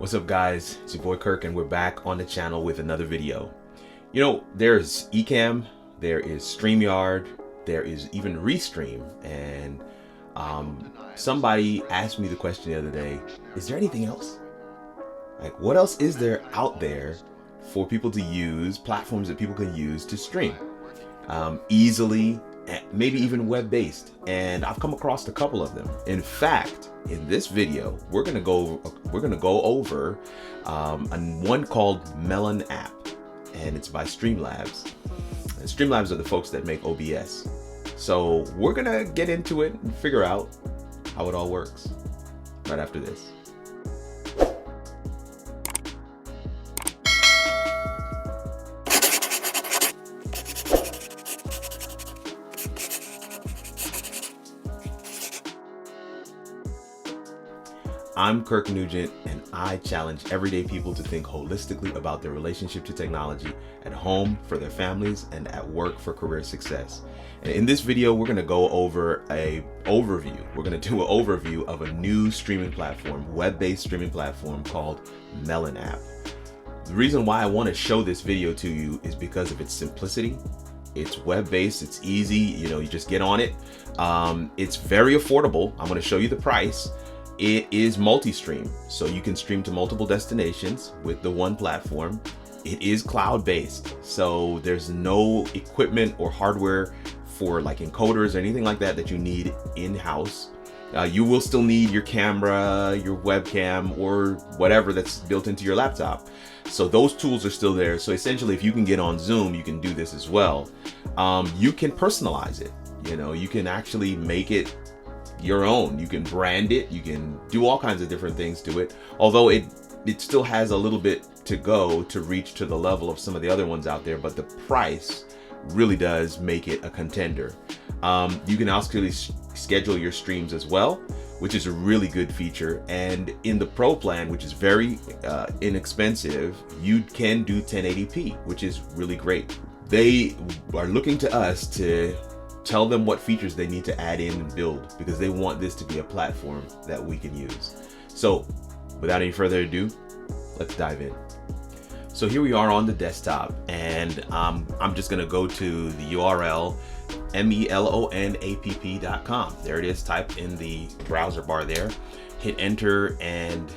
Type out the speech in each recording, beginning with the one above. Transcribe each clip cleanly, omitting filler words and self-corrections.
What's up, guys? It's your boy Kirk, and we're back on the channel with another video. You know, there's ECamm, there is StreamYard, there is even Restream, and somebody asked me the question the other day, is there anything else? Like, what else is there out there for people to use, platforms that people can use to stream easily, maybe even web-based? And I've come across a couple of them. In fact, in this video, we're gonna go over one called MelonApp, and it's by StreamLabs. And StreamLabs are the folks that make OBS. So we're gonna get into it and figure out how it all works right after this. I'm Kirk Nugent, and I challenge everyday people to think holistically about their relationship to technology at home for their families and at work for career success. And in this video, we're going to go over We're going to do an overview of a new streaming platform, web-based streaming platform called MelonApp. The reason why I want to show this video to you is because of its simplicity. It's web-based, it's easy, you just get on it. It's very affordable. I'm going to show you the price. It is multi-stream, so you can stream to multiple destinations with the one platform. It is cloud-based, so there's no equipment or hardware for like encoders or anything like that you need in-house. You will still need your camera, your webcam, or whatever that's built into your laptop. So those tools are still there. So essentially, if you can get on Zoom, you can do this as well. You can personalize it. You can actually make it your own. You can brand it, you can do all kinds of different things to it, although it still has a little bit to go to reach to the level of some of the other ones out there, but the price really does make it a contender. You can actually schedule your streams as well, which is a really good feature, and in the Pro plan, which is very inexpensive, you can do 1080p, which is really great. They are looking to us to tell them what features they need to add in and build, because they want this to be a platform that we can use. So without any further ado, let's dive in. So here we are on the desktop, and I'm just gonna go to the URL melonapp.com. There it is, type in the browser bar there, hit enter, and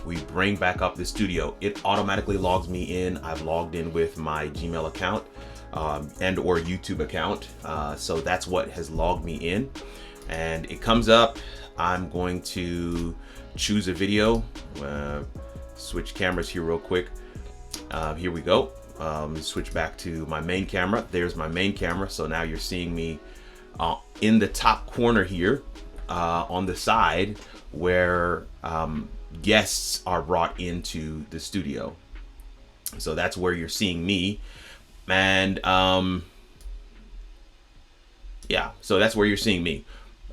we bring back up the studio. It automatically logs me in. I've logged in with my Gmail account and or YouTube account, so that's what has logged me in, and it comes up. I'm going to choose a video, switch cameras here real quick. Here we go. Switch back to my main camera. There's my main camera. So now you're seeing me in the top corner here, on the side where guests are brought into the studio. So that's where you're seeing me. And yeah, so that's where you're seeing me.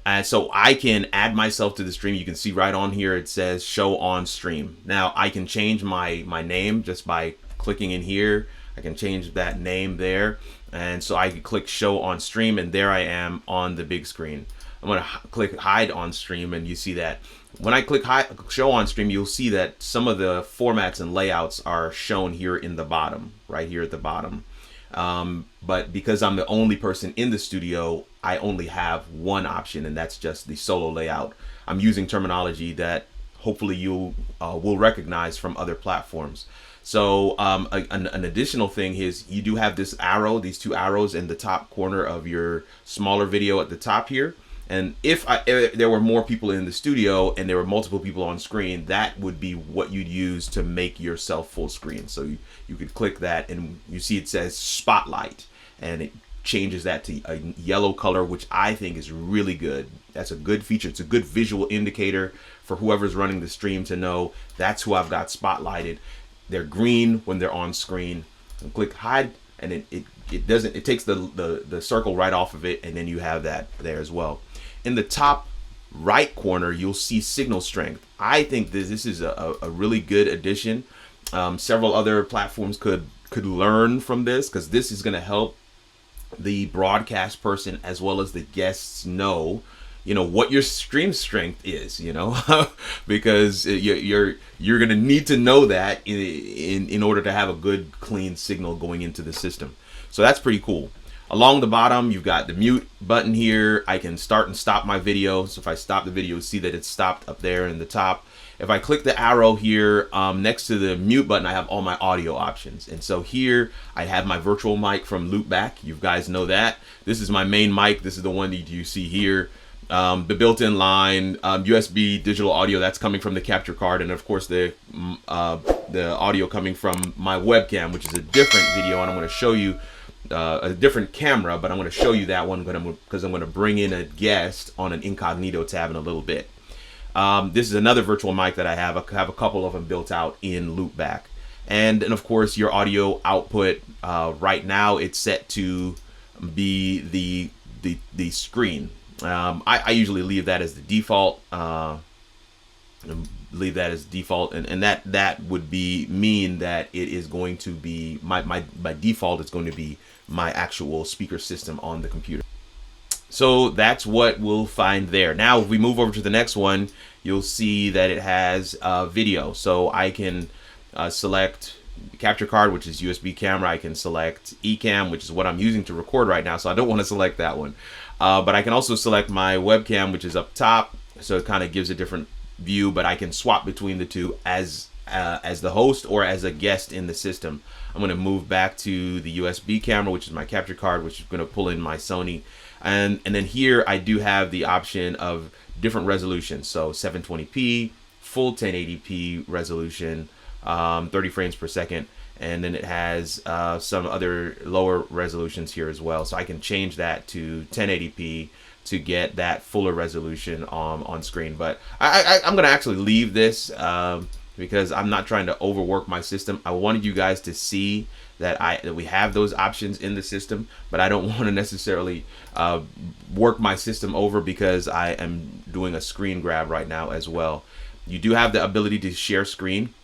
And so I can add myself to the stream. You can see right on here, it says show on stream. Now I can change my name just by clicking in here. I can change that name there. And so I can click show on stream, and there I am on the big screen. I'm gonna click hide on stream, and you see that when I click show on stream, you'll see that some of the formats and layouts are shown here in the bottom, right here at the bottom. But because I'm the only person in the studio, I only have one option, and that's just the solo layout. I'm using terminology that hopefully you will recognize from other platforms. So an additional thing is you do have this arrow, these two arrows in the top corner of your smaller video at the top here. And if there were more people in the studio and there were multiple people on screen, that would be what you'd use to make yourself full screen. So you could click that, and you see it says spotlight, and it changes that to a yellow color, which I think is really good. That's a good feature. It's a good visual indicator for whoever's running the stream to know that's who I've got spotlighted. They're green when they're on screen. And click hide, and it takes the circle right off of it, and then you have that there as well. In the top right corner, you'll see signal strength. I think this is a really good addition. Several other platforms could learn from this, because this is going to help the broadcast person as well as the guests know what your stream strength is, because you're gonna need to know that in order to have a good clean signal going into the system. So that's pretty cool. Along the bottom, you've got the mute button here. I can start and stop my video. So if I stop the video, see that it's stopped up there in the top. If I click the arrow here next to the mute button, I have all my audio options. And so here I have my virtual mic from Loopback. You guys know that. This is my main mic. This is the one that you see here. The built-in line, USB digital audio that's coming from the capture card, and of course the audio coming from my webcam, which is a different video, and I'm going to show you a different camera, but I'm going to show you that one because I'm going to bring in a guest on an incognito tab in a little bit. This is another virtual mic that I have. I have a couple of them built out in Loopback. And of course your audio output, right now it's set to be the screen. I usually leave that as the default, and that would mean that it is going to be by default it's going to be my actual speaker system on the computer. So that's what we'll find there. Now if we move over to the next one, you'll see that it has video. So I can select capture card, which is USB camera. I can select ECamm, which is what I'm using to record right now, so I don't want to select that one. But I can also select my webcam, which is up top, so it kind of gives a different view, but I can swap between the two as the host or as a guest in the system. I'm going to move back to the USB camera, which is my capture card, which is going to pull in my Sony. And then here I do have the option of different resolutions. So 720p, full 1080p resolution, 30 frames per second. And then it has some other lower resolutions here as well. So I can change that to 1080p to get that fuller resolution on screen. But I'm going to actually leave this because I'm not trying to overwork my system. I wanted you guys to see that we have those options in the system, but I don't want to necessarily work my system over because I am doing a screen grab right now as well. You do have the ability to share screen,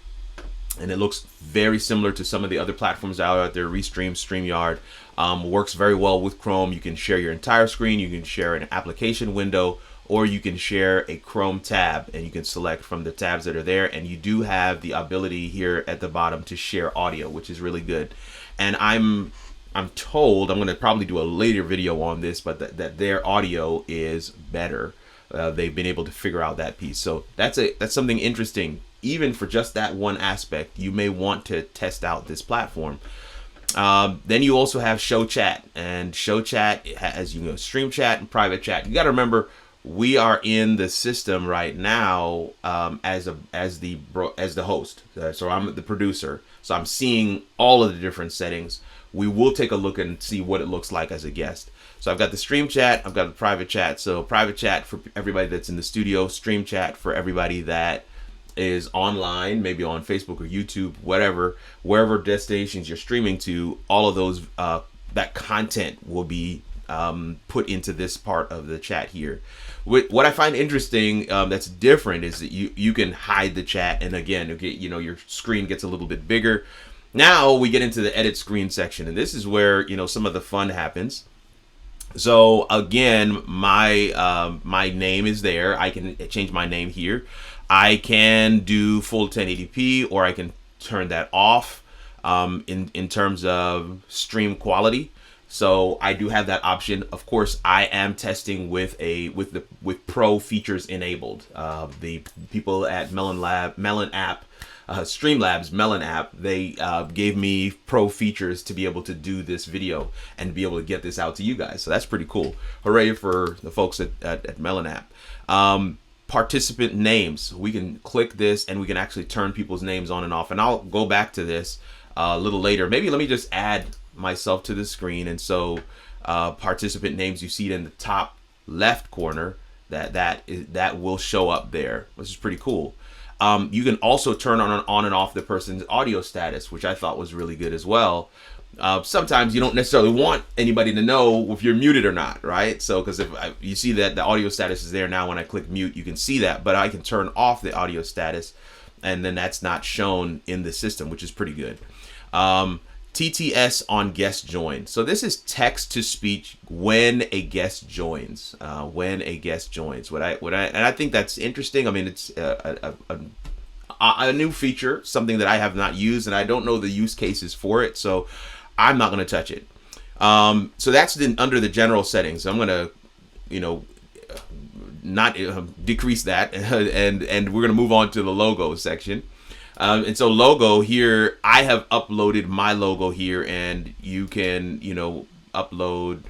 and it looks very similar to some of the other platforms out there. Restream, StreamYard works very well with Chrome. You can share your entire screen, you can share an application window, or you can share a Chrome tab, and you can select from the tabs that are there. And you do have the ability here at the bottom to share audio, which is really good. And I'm told, I'm going to probably do a later video on this, but that their audio is better. They've been able to figure out that piece. So that's something interesting. Even for just that one aspect, you may want to test out this platform. Then you also have Show Chat, and Show Chat has, Stream Chat and Private Chat. You got to remember, we are in the system right now as the host. So I'm the producer. So I'm seeing all of the different settings. We will take a look and see what it looks like as a guest. So I've got the Stream Chat, I've got the Private Chat. So Private Chat for everybody that's in the studio, Stream Chat for everybody that is online, maybe on Facebook or YouTube, wherever destinations you're streaming to. All of those that content will be put into this part of the chat here. What I find interesting that's different is that you can hide the chat, and again, your screen gets a little bit bigger. Now we get into the edit screen section, and this is where some of the fun happens. So again, my name is there. I can change my name here. I can do full 1080p, or I can turn that off in terms of stream quality. So I do have that option. Of course, I am testing with pro features enabled. The people at MelonApp, StreamLabs, MelonApp, they gave me pro features to be able to do this video and be able to get this out to you guys. So that's pretty cool. Hooray for the folks at MelonApp. Participant names. We can click this and we can actually turn people's names on and off. And I'll go back to this a little later. Maybe let me just add myself to the screen. And so participant names, you see it in the top left corner, that will show up there, which is pretty cool. You can also turn on and off the person's audio status, which I thought was really good as well. Sometimes you don't necessarily want anybody to know if you're muted or not, right? So because if you see that the audio status is there now, when I click mute, you can see that, but I can turn off the audio status, and then that's not shown in the system, which is pretty good. TTS on guest join. So this is text to speech when a guest joins. When a guest joins. And I think that's interesting. I mean, it's a new feature, something that I have not used, and I don't know the use cases for it, so I'm not going to touch it. So that's under the general settings. I'm going to, not decrease that, and we're going to move on to the logo section. And so logo here, I have uploaded my logo here, and you can, upload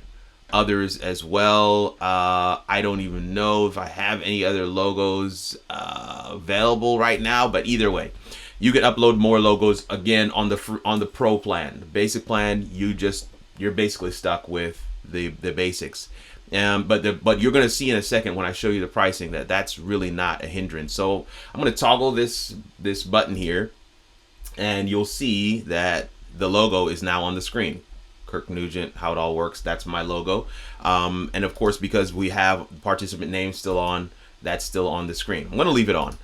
others as well. I don't even know if I have any other logos available right now, but either way, you can upload more logos again on the pro plan. The basic plan, you're basically stuck with the basics. But you're going to see in a second when I show you the pricing that that's really not a hindrance. So I'm going to toggle this button here, and you'll see that the logo is now on the screen. Kirk Nugent, how it all works, that's my logo. And of course, because we have participant name still on, that's still on the screen. I'm going to leave it on.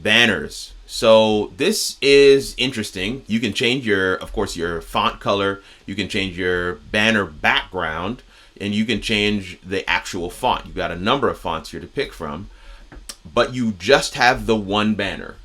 Banners. So this is interesting. You can change of course, your font color. You can change your banner background, and you can change the actual font. You've got a number of fonts here to pick from, but you just have the one banner.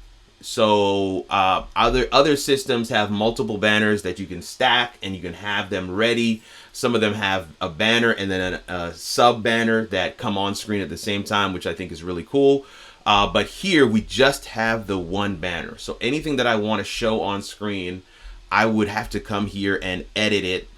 So other systems have multiple banners that you can stack, and you can have them ready. Some of them have a banner and then a sub banner that come on screen at the same time, which I think is really cool. But here we just have the one banner. So anything that I want to show on screen, I would have to come here and edit it.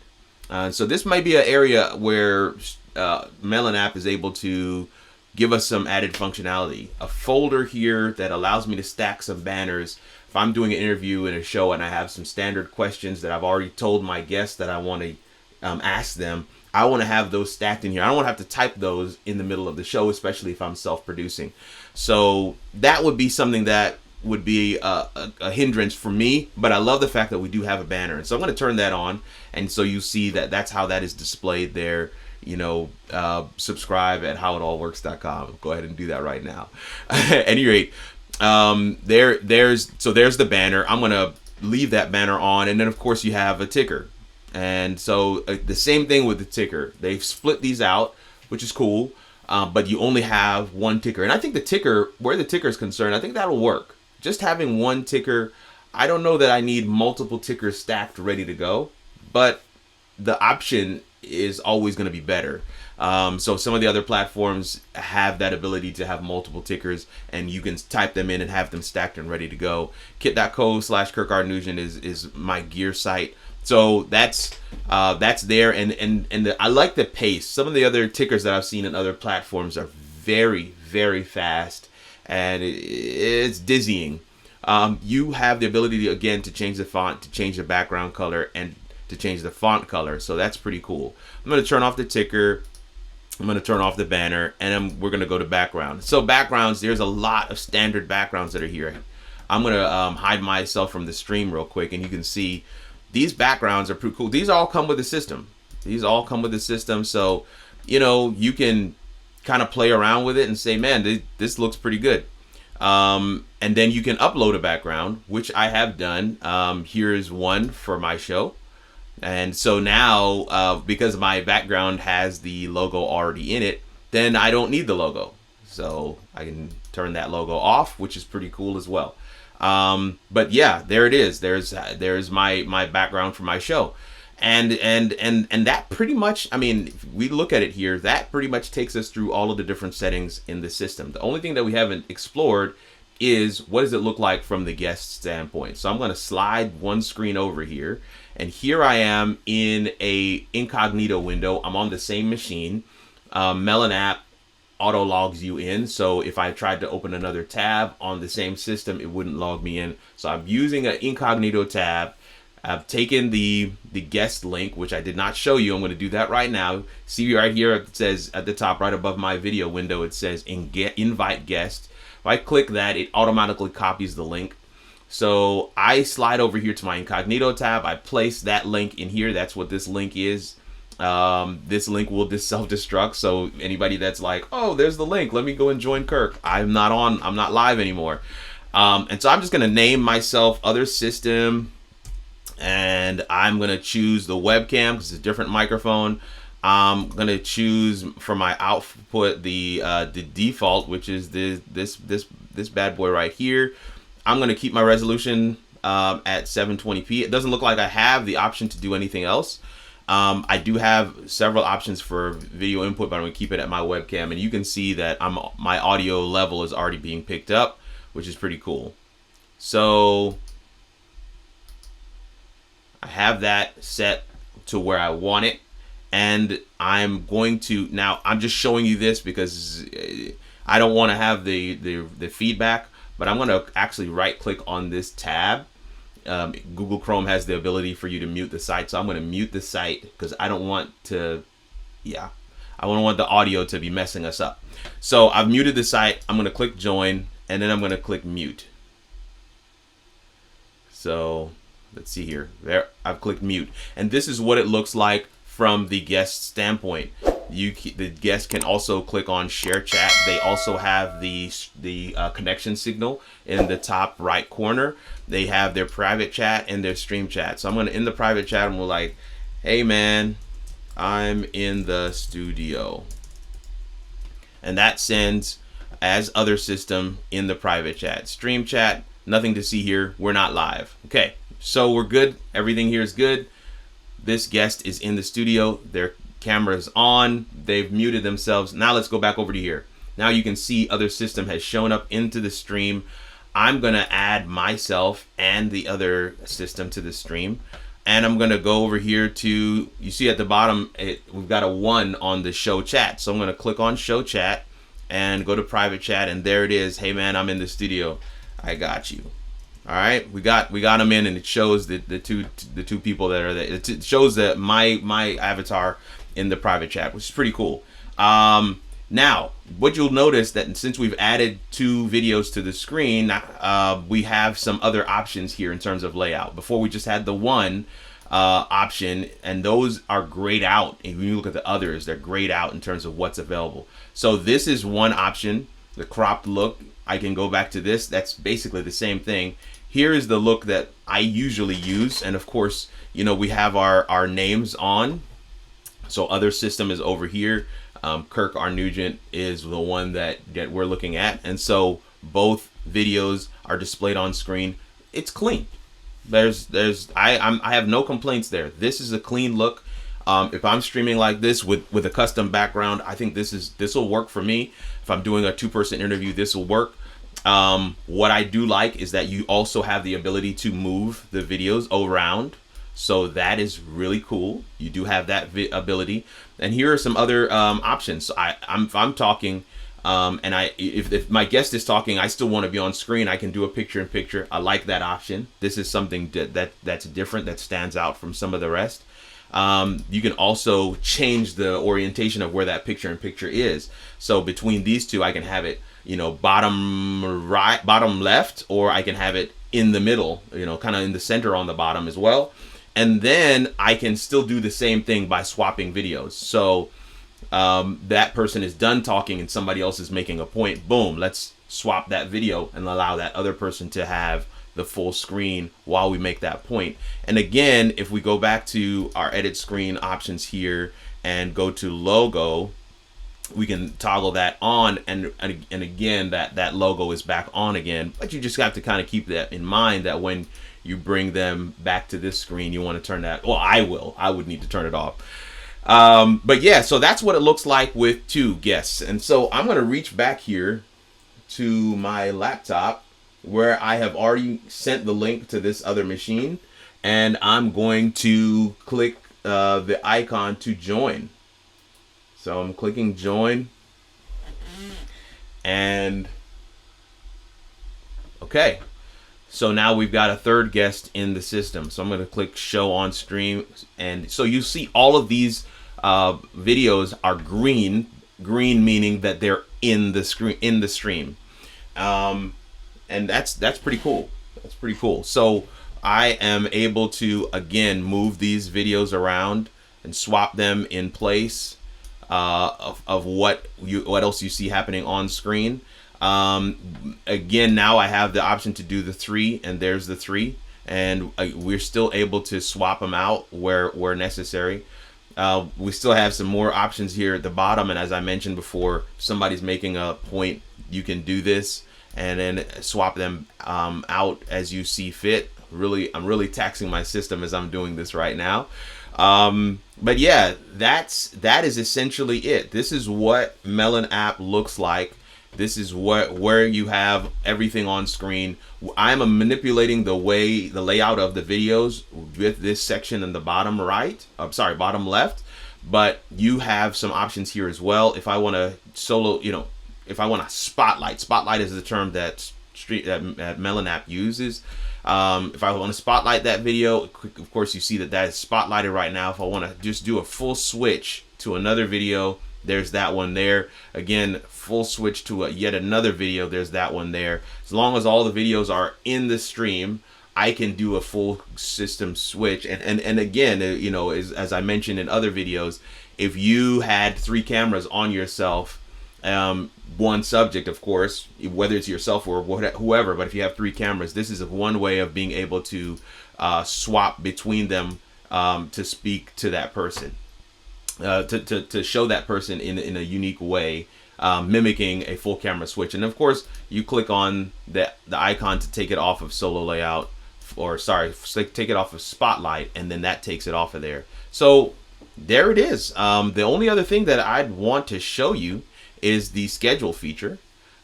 So this might be an area where MelonApp is able to give us some added functionality. A folder here that allows me to stack some banners. If I'm doing an interview in a show and I have some standard questions that I've already told my guests that I want to ask them, I want to have those stacked in here. I don't want to have to type those in the middle of the show, especially if I'm self-producing. So that would be something that would be a hindrance for me, but I love the fact that we do have a banner. And so I'm going to turn that on, and so you see that that's how that is displayed there. Subscribe at howitallworks.com. Go ahead and do that right now. At any rate, there's the banner. I'm going to leave that banner on, and then of course you have a ticker. And so the same thing with the ticker. They've split these out, which is cool, but you only have one ticker. And I think the ticker, where the ticker is concerned, I think that'll work. Just having one ticker, I don't know that I need multiple tickers stacked ready to go, but the option is always going to be better. So some of the other platforms have that ability to have multiple tickers, and you can type them in and have them stacked and ready to go. kit.co/KirkRNugent is my gear site. So that's there, and I like the pace. Some of the other tickers that I've seen in other platforms are very, very fast, and it's dizzying. You have the ability to change the font, to change the background color, and to change the font color. So that's pretty cool. I'm going to turn off the ticker. I'm going to turn off the banner, and we're going to go to background. So backgrounds, there's a lot of standard backgrounds that are here. I'm going to hide myself from the stream real quick, and you can see these backgrounds are pretty cool. These all come with the system. So, you can kind of play around with it and say, man, this looks pretty good. And then you can upload a background, which I have done. Here's one for my show. And so now, because my background has the logo already in it, then I don't need the logo. So I can turn that logo off, which is pretty cool as well. But yeah, there it is. There's my background for my show. And that pretty much, I mean, if we look at it here, that pretty much takes us through all of the different settings in the system. The only thing that we haven't explored is what does it look like from the guest standpoint. So I'm going to slide one screen over here, and here I am in a incognito window. I'm on the same machine. MelonApp auto logs you in, so if I tried to open another tab on the same system, it wouldn't log me in. So I'm using an incognito tab. I've taken the guest link, which I did not show you. I'm going to do that right now. See right here, it says at the top right above my video window, it says invite guest. If I click that, it automatically copies the link. So I slide over here to my incognito tab. I place that link in here. That's what this link is. This link will self-destruct. So anybody that's like, oh, there's the link, let me go and join Kirk. I'm not live anymore. And so I'm just going to name myself other system. and I'm gonna choose the webcam because it's a different microphone. I'm gonna choose for my output the default, which is this bad boy right here. I'm gonna keep my resolution at 720p. It doesn't look like I have the option to do anything else. I do have several options for video input, but I'm gonna keep it at my webcam, and you can see that my audio level is already being picked up, which is pretty cool. So I have that set to where I want it, and I'm going to, now I'm just showing you this because I don't want to have the feedback, but I'm going to actually right click on this tab. Google Chrome has the ability for you to mute the site, so I'm going to mute the site because I don't want to, I don't want the audio to be messing us up. So I've muted the site. I'm going to click join, and then I'm going to click mute. So let's see here. There, I've clicked mute, and this is what it looks like from the guest standpoint. The guest can also click on share chat. They also have the connection signal in the top right corner. They have their private chat and their stream chat. So I'm going to end the private chat, and we're like, hey man, I'm in the studio, and that sends as other system in the private chat. Stream chat, nothing to see here. We're not live. Okay, so we're good. Everything here is good. This guest is in the studio. Their camera's on. They've muted themselves. Now let's go back over to here. Now you can see other system has shown up into the stream. I'm going to add myself and the other system to the stream. And I'm going to go over here to, you see at the bottom, we've got a 1 on the show chat. So I'm going to click on show chat and go to private chat. And there it is. Hey man, I'm in the studio. I got you. All right, we got them in, and it shows the two people that are there. It shows that my avatar in the private chat, which is pretty cool. Now, what you'll notice that since we've added 2 videos to the screen, we have some other options here in terms of layout. Before we just had the 1 option, and those are grayed out. And when you look at the others, they're grayed out in terms of what's available. So this is one option, the cropped look. I can go back to this. That's basically the same thing. Here is the look that I usually use, and of course, you know, we have our names on. So other system is over here. Kirk R. Nugent is the one that we're looking at, and so both videos are displayed on screen. It's clean. I have no complaints there. This is a clean look. If I'm streaming like this with a custom background, I think this will work for me. If I'm doing a 2-person interview, this will work. What I do like is that you also have the ability to move the videos around. So that is really cool. You do have that ability. And here are some other options. So if I'm talking, and if my guest is talking, I still want to be on screen. I can do a picture-in-picture. I like that option. This is something that's different, that stands out from some of the rest. You can also change the orientation of where that picture-in-picture is. So between these two, I can have it, you know, bottom right, bottom left, or I can have it in the middle, you know, kind of in the center on the bottom as well. And then I can still do the same thing by swapping videos. So that person is done talking and somebody else is making a point. Boom, let's swap that video and allow that other person to have the full screen while we make that point. And again, if we go back to our edit screen options here and go to logo, we can toggle that on, and again that logo is back on again. But you just have to kind of keep that in mind, that when you bring them back to this screen, you want to turn that, well, I would need to turn it off. But yeah, so that's what it looks like with 2 guests. And so I'm going to reach back here to my laptop where I have already sent the link to this other machine, and I'm going to click the icon to join. So I'm clicking join, and okay. So now we've got a 3rd guest in the system. So I'm going to click show on stream, and so you see all of these videos are green meaning that they're in the stream. And that's pretty cool. That's pretty cool. So I am able to again move these videos around and swap them in place of what else you see happening on screen. Again, now I have the option to do the 3, and there's the 3. and we're still able to swap them out where necessary. We still have some more options here at the bottom, and as I mentioned before, if somebody's making a point, you can do this and then swap them out as you see fit. I'm really taxing my system as I'm doing this right now. But yeah, that is essentially it. This is what MelonApp looks like. This is where you have everything on screen. I'm manipulating the layout of the videos with this section in the bottom right. I'm sorry, bottom left. But you have some options here as well. If I want to if I want to spotlight is the term that MelonApp uses. If I want to spotlight that video, of course you see that is spotlighted right now. If I want to just do a full switch to another video, there's that one there. Again, full switch to yet another video, there's that one there. As long as all the videos are in the stream, I can do a full system switch. And again, as I mentioned in other videos, if you had 3 cameras on yourself, one subject, of course, whether it's yourself or whoever, but if you have 3 cameras, this is one way of being able to swap between them to speak to that person, to show that person in a unique way, mimicking a full camera switch. And of course, you click on the icon to take it off of solo layout, or sorry, take it off of spotlight, and then that takes it off of there. So there it is. The only other thing that I'd want to show you is the schedule feature.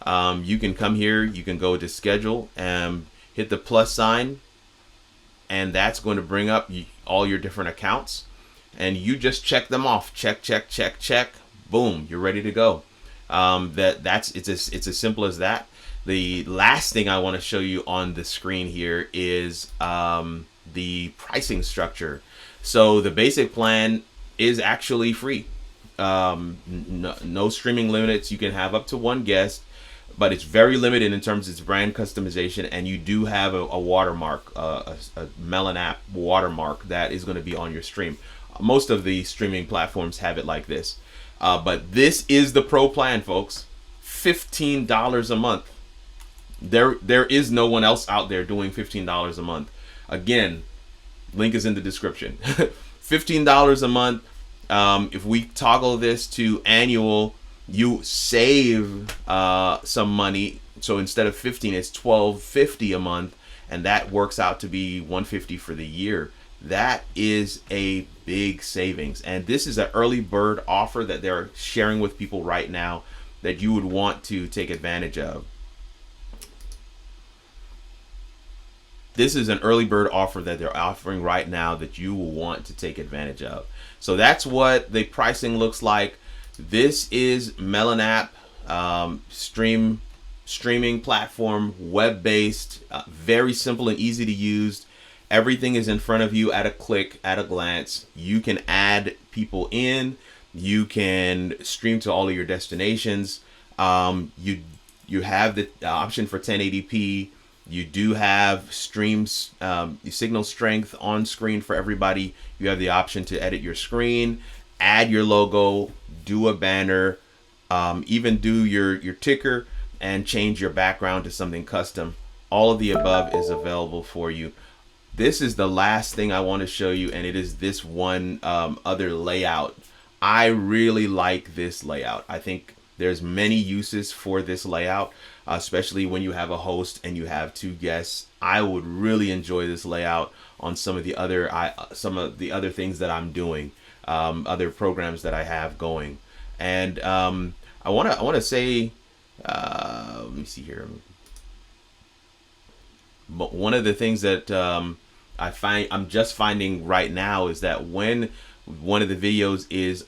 You can come here, you can go to schedule and hit the plus sign, and that's going to bring up all your different accounts, and you just check them off. Check, check, check, check. Boom, you're ready to go. It's as simple as that. The last thing I want to show you on the screen here is the pricing structure. So the basic plan is actually free. No streaming limits. You can have up to 1 guest, but it's very limited in terms of its brand customization, and you do have a watermark, a MelonApp watermark that is going to be on your stream. Most of the streaming platforms have it like this, but this is the pro plan, folks. $15 a month. There is no one else out there doing $15 a month. Again, link is in the description. $15 a month. If we toggle this to annual, you save some money. So instead of 15, it's $12.50 a month, and that works out to be $150 for the year. That is a big savings, and this is an early bird offer that they're sharing with people right now that you would want to take advantage of. This is an early bird offer that they're offering right now that you will want to take advantage of. So that's what the pricing looks like. This is MelonApp, streaming platform, web-based, very simple and easy to use. Everything is in front of you at a click, at a glance. You can add people in. You can stream to all of your destinations. You have the option for 1080p. You do have streams, signal strength on screen for everybody. You have the option to edit your screen, add your logo, do a banner, even do your ticker, and change your background to something custom. All of the above is available for you. This is the last thing I want to show you, and it is this one other layout. I really like this layout. I think there's many uses for this layout, especially when you have a host and you have 2 guests. I would really enjoy this layout on some of the other things that I'm doing, other programs that I have going. And I want to say, let me see here. But one of the things that I'm just finding right now is that when one of the videos is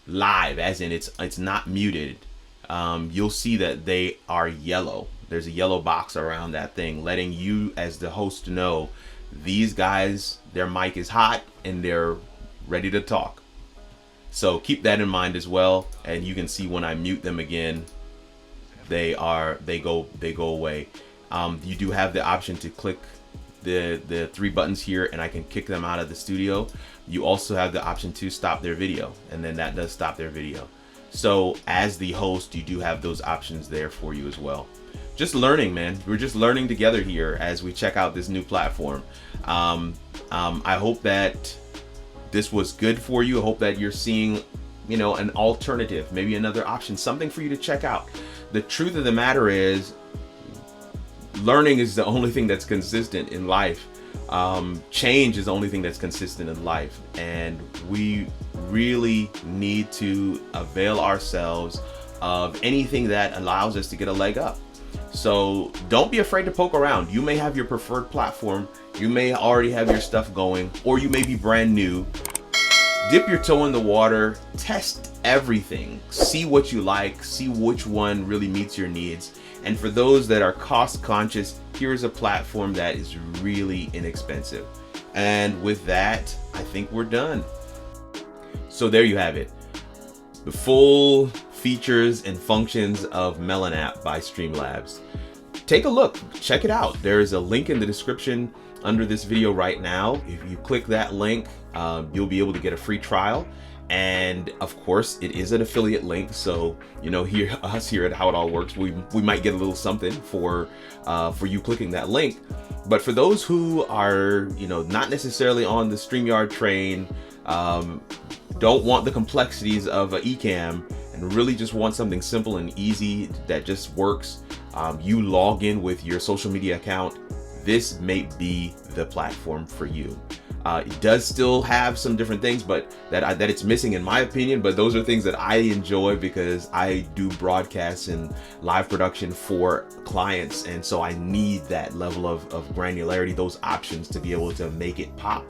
live, as in it's not muted, you'll see that they are yellow. There's a yellow box around that thing letting you as the host know these guys, their mic is hot and they're ready to talk. So keep that in mind as well, and you can see when I mute them again, they go away. You do have the option to click the 3 buttons here, and I can kick them out of the studio. You also have the option to stop their video, and then that does stop their video. So as the host, you do have those options there for you as well. just learning, man. We're just learning together here as we check out this new platform. I hope that this was good for you. I hope that you're seeing, you know, an alternative, maybe another option, something for you to check out. The truth of the matter is, learning is the only thing that's consistent in life. Change is the only thing that's consistent in life, and we really need to avail ourselves of anything that allows us to get a leg up. So don't be afraid to poke around. You may have your preferred platform, you may already have your stuff going, or you may be brand new. Dip your toe in the water, test everything, see what you like, see which one really meets your needs. And for those that are cost conscious, here's a platform that is really inexpensive. And with that, I think we're done. So there you have it. The full features and functions of MelonApp by StreamLabs. Take a look, check it out. There's a link in the description under this video right now. If you click that link, you'll be able to get a free trial. And of course, it is an affiliate link, so you know, us here at How It All Works, we might get a little something for you clicking that link. But for those who are, you know, not necessarily on the StreamYard train, don't want the complexities of an ECamm, and really just want something simple and easy that just works, you log in with your social media account, this may be the platform for you. It does still have some different things, but that it's missing in my opinion, but those are things that I enjoy because I do broadcasts and live production for clients, and so I need that level of granularity, those options to be able to make it pop.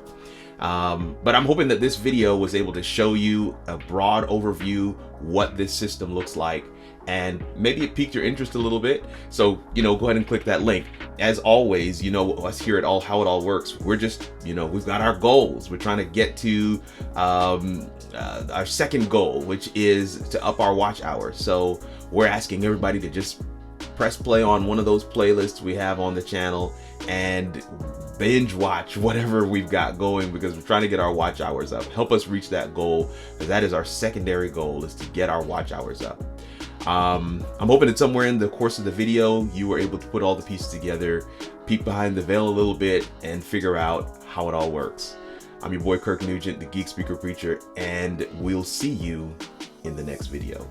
But I'm hoping that this video was able to show you a broad overview what this system looks like, and maybe it piqued your interest a little bit. So, you know, go ahead and click that link. As always, you know, us here at How It All Works, we're just, you know, we've got our goals. We're trying to get to our second goal, which is to up our watch hours. So we're asking everybody to just press play on one of those playlists we have on the channel and binge watch whatever we've got going, because we're trying to get our watch hours up. Help us reach that goal, because that is our secondary goal, is to get our watch hours up. I'm hoping that somewhere in the course of the video you were able to put all the pieces together, peek behind the veil a little bit, and figure out how it all works. I'm your boy Kirk Nugent, the Geek Speaker Preacher, and we'll see you in the next video.